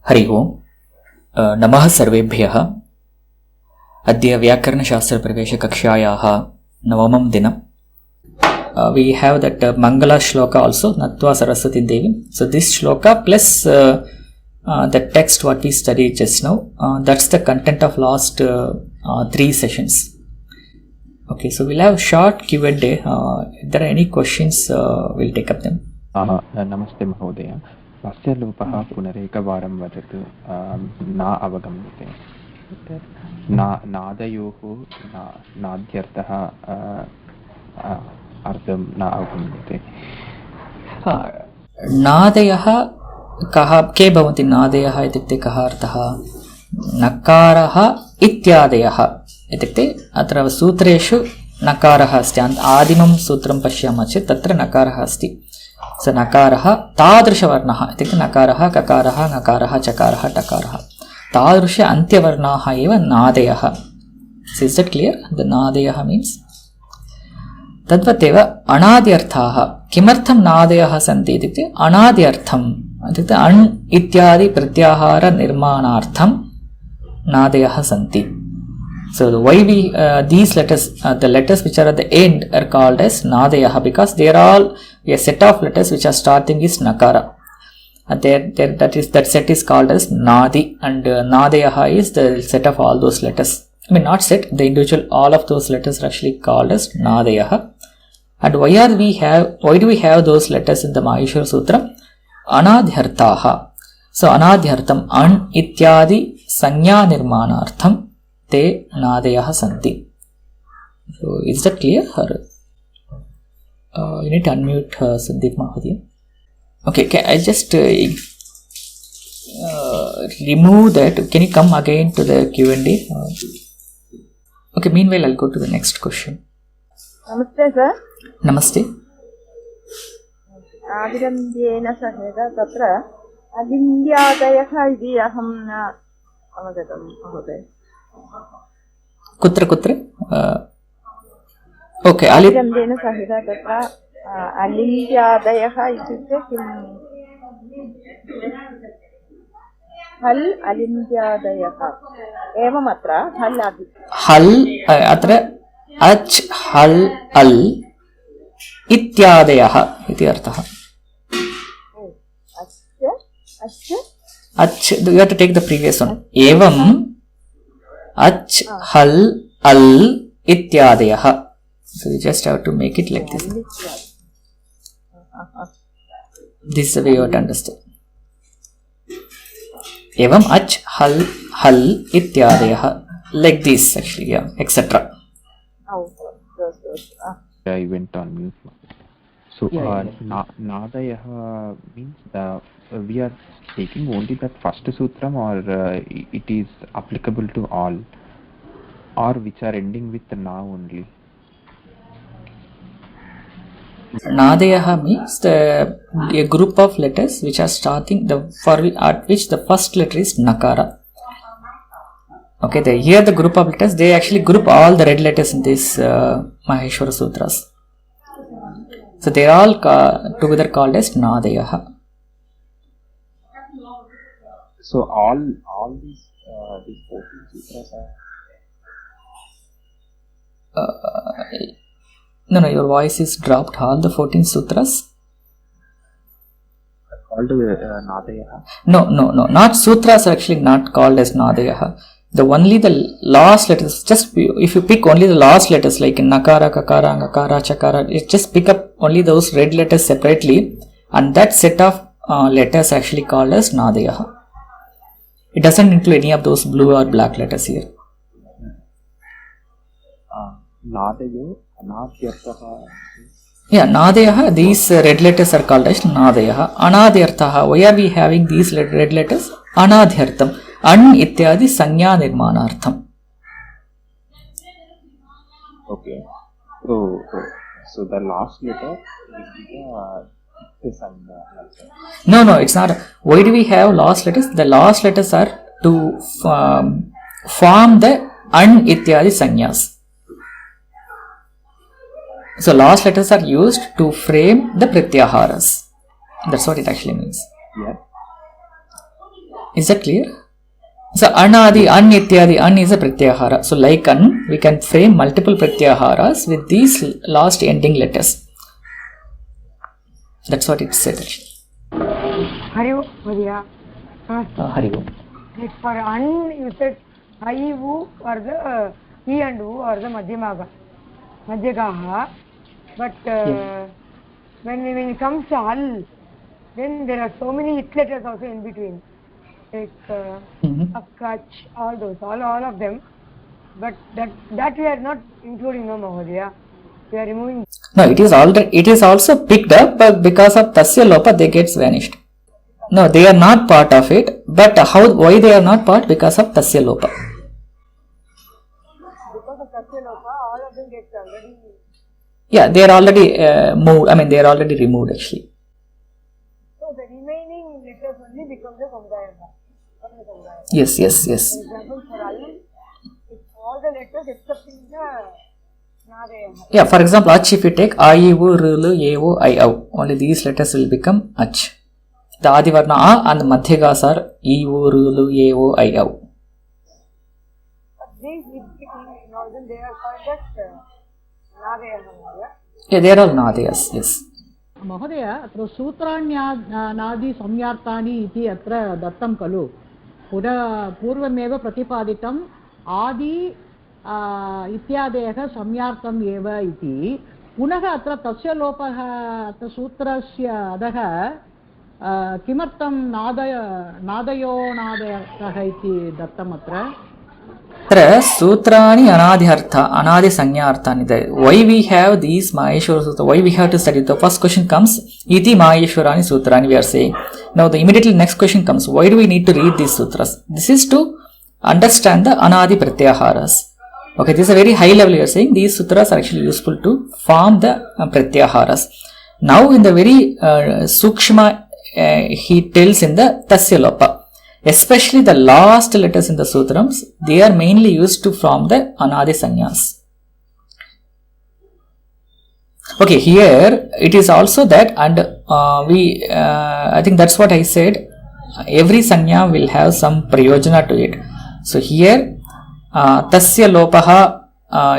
हरि ओम् नमः सर्वेभ्यः। अद्य व्याकरणशास्त्रप्रवेशकक्षायाः नवमं दिनम्. We have that Mangala shloka also, Natva Saraswati Devi. So this shloka plus the text what we studied just now, that's the content of last 3 sessions. Okay, so we'll have short Q&A. If there are any questions, we'll take up them. नमस्ते महोदय, अस्य लोपः पुनरेकवारं वदतु, न अवगम्यते। नादयोः नाद्यर्थः अर्थं न अवगम्यते। नादयः कः के भवन्ति? नादयः इत्युक्ते कः अर्थः? नकारः इत्यादयः इत्युक्ते अत्र सूत्रेषु नकारः अस्ति. आदिमं सूत्रं पश्यामः चेत् तत्र नकारः अस्ति. स नकारः तादृशवर्णः इत्युक्ते नकारः, ककारः, नकारः, चकारः, टकारः, तादृश अन्त्यवर्णाः एव नादयः. So is that clear? The नादयः means तद्वदेव अणाद्यर्थाः. किमर्थं नादयः सन्ति इत्युक्ते अणाद्यर्थम् इत्युक्ते अण् इत्यादि प्रत्याहार निर्माणार्थं नादयः सन्ति. So why we these letters, the letters which are at the end are called as nadayah, because they are all a set of letters which are starting is nakara. And that set is called as nadi, and nadayah is the set of all those letters. I mean not set, the individual, all of those letters are actually called as nadayah. And why do we have those letters in the Maheshwara Sutra? Anadhyartaha. So anadhyartam an ityadi sanya nirmanartham te nadayah santi. So is that clear? You need to unmute Sandeep Mahadev. Okay, I just remove that. Can you come again to the Q&A? Okay, meanwhile I'll go to the next question. Namaste sir. Namaste. आदिरन्ध्येन सहेत तत्र अलिन्द्यादयः इति अहं न अवगतं महोदय. कुत्र okay, आदिरन्ध्येन सहेत तत्र अलिन्द्यादयः इत्युक्ते किम्? हल् अलिन्द्यादयः एवमत्र हल् अत्र अच् हल् अल् इत्यादयः इति अर्थः. अच्, you have to take the previous one. एवं अच् हल् अल् इत्यादयः. So you just have to make it like this. This is the way you have to understand. एवं अच् हल् हल् इत्यादयः, like this actually, yeah, etc. I went on mute. So nadayah means we are taking only that first sutram, or it is applicable to all, or which are ending with na only? Nadayah means a group of letters which are starting at which the first letter is nakara. Okay, here the group of letters, they actually group all the red letters in this Maheshwara Sutras. So they are all together called as nadayah. So all these 14 sutras are... No, your voice is dropped. All the 14 sutras are called nadayah? No, not sutras are actually not called as nadayah. Only the last letters, just if you pick only the last letters like nakara, kakara, ngakara, chakara, just pick up only those red letters separately, and that set of letters actually called as nadayah. It doesn't include any of those blue or black letters here. Nadayo, anadyarthaha. Yeah, nadayah, these red letters are called as nadayah. Anadyarthaha, why are we having these red letters? Anadhyartam. An ityadi sanya nirmanartham. Okay. So the last letter is the sanya. No, it's not. Why do we have last letters? The last letters are to form the an ityadi sanyas. So last letters are used to frame the pratyaharas. That's what it actually means. Yeah. Is that clear? So anadi, an ityadi, an is a pratyahara. So like an, we can frame multiple pratyaharas with these last ending letters. That's what it said. Hari Om, Maria. Hari Om. Like for an, you said I, U or the E and U or the Madhyamaga. Madhyagaha. But when it comes to al, then there are so many it letters also in between. Like Akach, all those, all of them. But that we are not including, no Mahodaya. We are removing. No, it is also picked up, but because of tasya lopa they gets vanished. No, they are not part of it. But why they are not part? Because of tasya lopa. Because of tasya lopa, all of them get already. Yeah, they are already moved. I mean, they are already removed actually. So the remaining letters only become the samudaya. Yes. For example, for al, it's all the letters excepting the nadaya. Yeah, for example, ach, if you take I, U, R, L, A, O, I, O, only these letters will become ach. The adivarna a and the madhyagas are E, U, R, L, A, O, I, O. But these they are called as nadaya. Yeah, they are all nadayas, yes. महोदय अत्र सूत्राण्यादि संयार्तानि इति अत्र दत्तं खलु पूर्वमेव प्रतिपादितम् आदि इत्यादयः संयार्तम् एव इति पुनः अत्र तस्य लोपः अत्र सूत्रस्य अधः किमर्थं नादयः इति दत्तम् अत्र Sutrani anadi sanyarthani. Why we have these Maheshwara Sutra? Why we have to study? The first question comes, Iti Maheshwarani Sutrani, we are saying. Now the immediately next question comes, why do we need to read these sutras? This is to understand the Anadi Pratyaharas. Okay, this is a very high level you are saying. These sutras are actually useful to form the Pratyaharas. Now in the very Sukshma, he tells in the Tasya Lopa. Especially the last letters in the sutrams, they are mainly used to form the anadi sanyas. Okay, here it is also that, and I think that's what I said. Every sanya will have some prayojana to it. So here, tasya lopaha,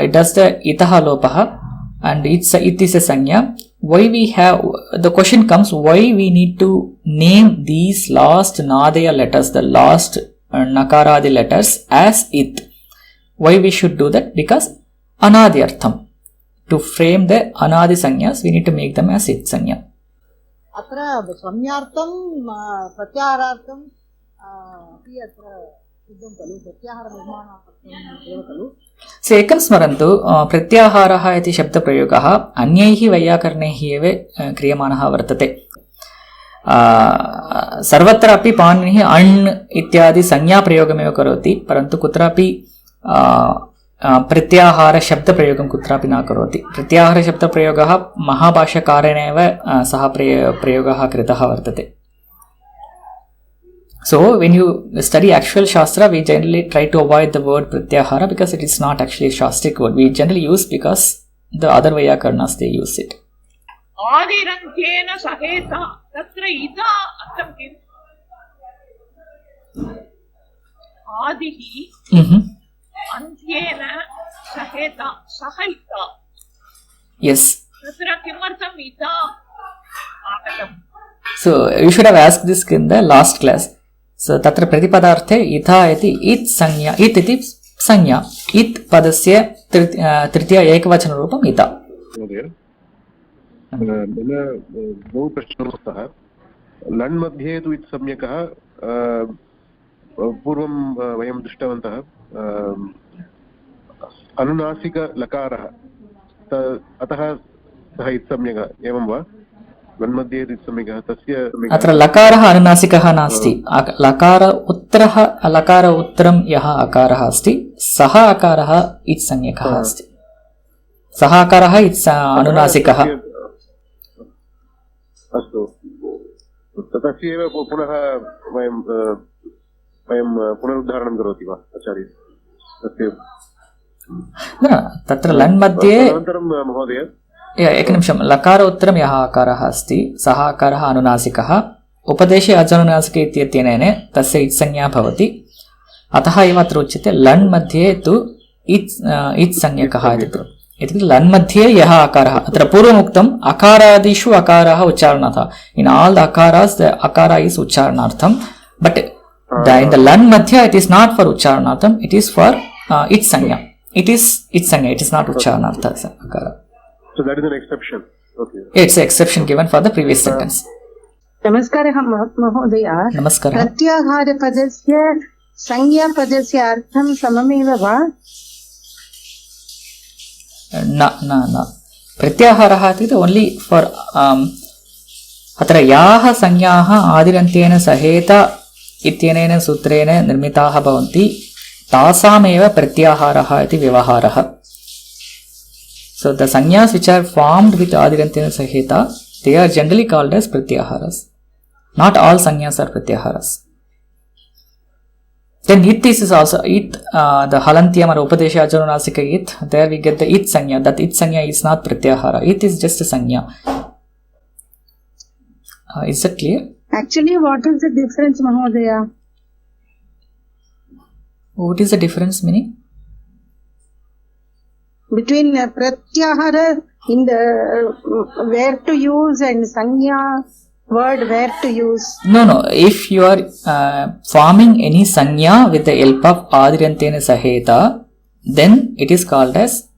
it does the itaha lopaha, and it is a sanya. Why we have, the question comes, why we need to name these last nadaya letters, the last nakaradi letters as it. Why we should do that? Because anadi artham. To frame the anadi sanyas, we need to make them as it sanya. अत्र संयार्थं प्रत्याहारार्थं अत्र सिद्धं खलु प्रत्याहारनिर्माणार्थं एव खलु So ekam smarantu pratyaharaha iti shabda prayogaha anyaihi vaiyakarnaihi eva kriyamanaha vartate. Sarvatra api paninihi an ityadi sanya prayogam eva karoti, parantu kutrapi pratyahara shabda prayogam kutrapi na karoti. Pratyahara shabda prayogaha mahabhashakarena eva saha prayogaha kritaha vartate. So when you study actual Shastra, we generally try to avoid the word Pratyahara because it is not actually a Shastric word. We generally use because the other Vaiyakarnas, they use it. Adirantyena saheta tatra ita atam kim? Adihi antyena saheta sahaita. Yes. Tatra kimartam ita agatam. So you should have asked this in the last class. So tatra pratipadarthe itha iti it sanya, it iti sanya, it padasya tritiya ekavachana rupam ita. मम बहु प्रश्नः स्तः लण् मध्ये तु इति सम्यकः पूर्वं वयं दृष्टवन्तः अनुनासिकलकारः अतः सः इति सम्यकः एवं वा लण् मध्ये इति सम्यकः तस्य अत्र लकारः अनुनासिकः नास्ति लकार उत्तरं यः अकारः अस्ति सः अकारः इति संज्ञकः अस्ति सः अकारः इति अनुनासिकः अस्तु तस्य एव पुनः वयं पुनरुद्धारणं करोति वा आचार्य तस्य तत्र लण् मध्ये अनन्तरं महोदय एकनिमिषं लकार उत्तरं यः आकारः अस्ति सः आकारः अनुनासिकः उपदेशे अजनुनासिके इत्यनेन तस्य इत्संज्ञा भवति अतः एव अत्र उच्यते लन् मध्ये तु इत्संज्ञकः इति लन् मध्ये यः अकारः अत्र पूर्वमुक्तम् अकारादिषु अकारः उच्चारणार्थः in all the akaras the akara is उच्चारणार्थं but in the lan madhya it is not for uchcharanartham, it is for itsanya. It is itsanya, it is not uchcharanartha akara. So that is an exception. Okay. It's an exception given for the previous sentence. नमस्कारः महोदय. नमस्कारः. प्रत्याहारपदस्य संज्ञापदस्य अर्थं सममेव वा? न प्रत्याहारः इति only for अत्र याः संज्ञाः आदिरन्त्येन सहेत इत्यनेन सूत्रेण निर्मिताः भवन्ति तासामेव प्रत्याहारः इति व्यवहारः. So the sangyas which are formed with adirantena saheta, they are generally called as pratyaharas. Not all sangyas are pratyaharas. Then it is also it, the halantyam or upadesha ajanunasika it, there we get the it sanya. That it sanya is not pratyahara. It is just a sanya. Is that clear? Actually, what is the difference, Mahodaya? What is the difference meaning? Between pratyahara in the where to use and sanya word where to use. No. If you are forming any sanya with the help of adirantena saheta, then it is called as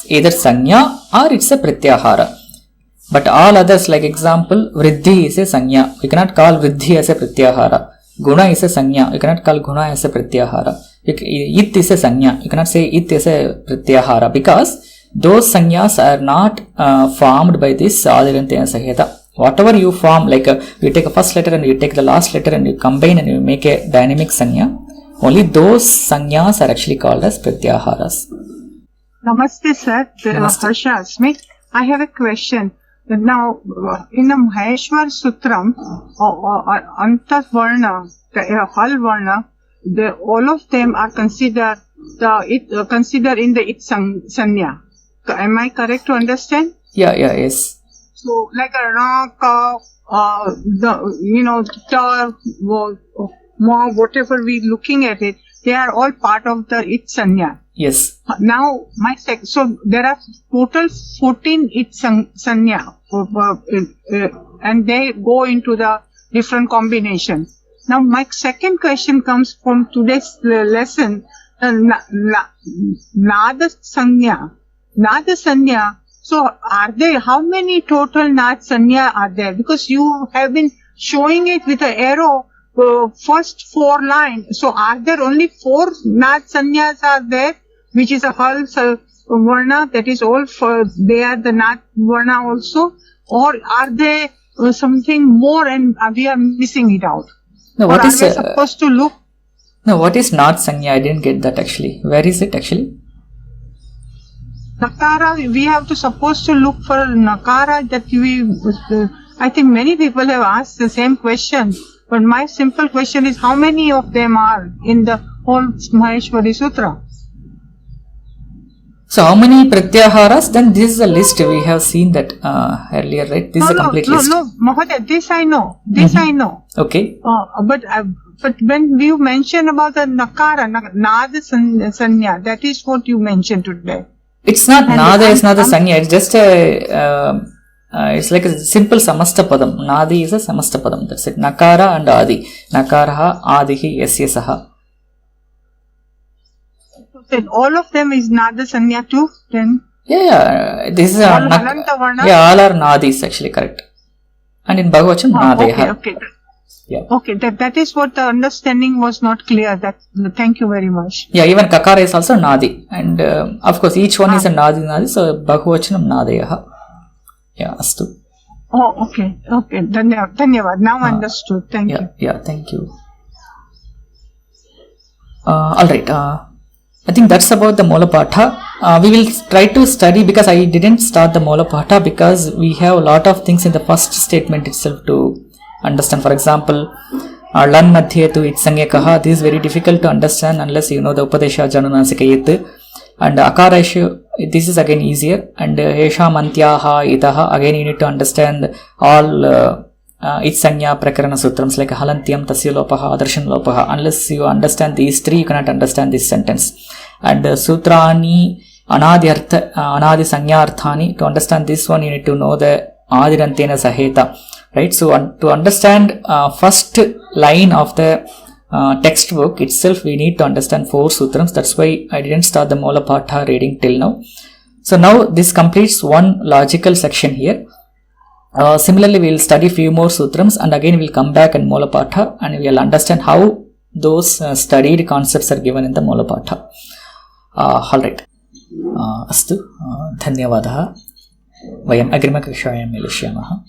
either sanya or it's a pratyahara. But all others, like example, vriddhi is a sanya. You cannot call vriddhi as a pratyahara. Guna is a sanya. You cannot call guna as a pratyahara. It is a sanya. You cannot say it is a pratyahara because those sanyas are not formed by this adirantena saheta. Whatever you form, like you take a first letter and you take the last letter and you combine and you make a dynamic sanya, only those sanyas are actually called as pratyaharas. Namaste sir, Harsha Asmi. I have a question. Now, in the Maheshwar Sutram, Anta Varna, Hal Varna, all of them are considered in the it sanya. Am I correct to understand? Yes. So, like a ra, ka, ta, ma, whatever we're looking at it, they are all part of the it sanya. Yes. Now, so there are total 14 it sanya, and they go into the different combinations. Now, my second question comes from today's lesson, Nada Sanya. So, how many total Nad Sanya are there? Because you have been showing it with an arrow, first 4 lines. So, are there only 4 Nad Sanyas are there, which is a Hal Varna, that is all for, they are the Nad Varna also? Or are there something more and we are missing it out? No, what is supposed to look? No, what is Nad Sanya? I didn't get that actually. Where is it actually? Nakara, we have to supposed to look for Nakara that I think many people have asked the same question. But my simple question is, how many of them are in the whole Maheshwari Sutra? So how many pratyaharas? Then this is a list. We have seen that earlier, right? This is a complete list. No, Mahodaya, this I know. I know. Okay. But when you mention about the Nakara, Nada Sanya, that is what you mentioned today. It's not Nada, it's not a Sanya. It's just it's like a simple samasta padam. Nadi is a samasta padam. That's it. Nakara and Adi. Nakaraha, Adihi, Yasyasaha. All of them is Nada Sanya too, then? Yeah. This is all all are Nadis actually, correct. And in Bhagavachan, Nadeha. Okay. Yeah. Okay, that is what the understanding was not clear. Thank you very much. Yeah, even Kakara is also Nadi. And of course, each one is a Nadi. So, Bhagavachanam Nadeha. Yeah, astu. Oh, okay. Dhanyavad. Now understood. Thank you. Yeah, thank you. Alright. I think that's about the Molapatha. We will try to study, because I didn't start the Molapatha because we have a lot of things in the first statement itself to understand. For example, lan madhye tu itsanyakaha. This is very difficult to understand unless you know the upadesha janunasika it. And akarashu, this is again easier. And esha mantyaha itaha, again you need to understand all Itsanya Prakarana Sutrams like Halantyam, Tasya Lopaha, Adarshan Lopaha. Unless you understand these three, you cannot understand this sentence. And Sutrani, Anadyartha, Anadi Sanyarthani. To understand this one, you need to know the Adirantena Saheta. Right? So to understand first line of the textbook itself, we need to understand 4 sutrams. That's why I didn't start the Molapatha reading till now. So now this completes one logical section here. Similarly, we will study few more sutrams, and again we will come back in Molapatha and we will understand how those studied concepts are given in the Molapatha. Alright. Astu. Dhanyavadaha. Vayam agrimakashaayam milishyamah.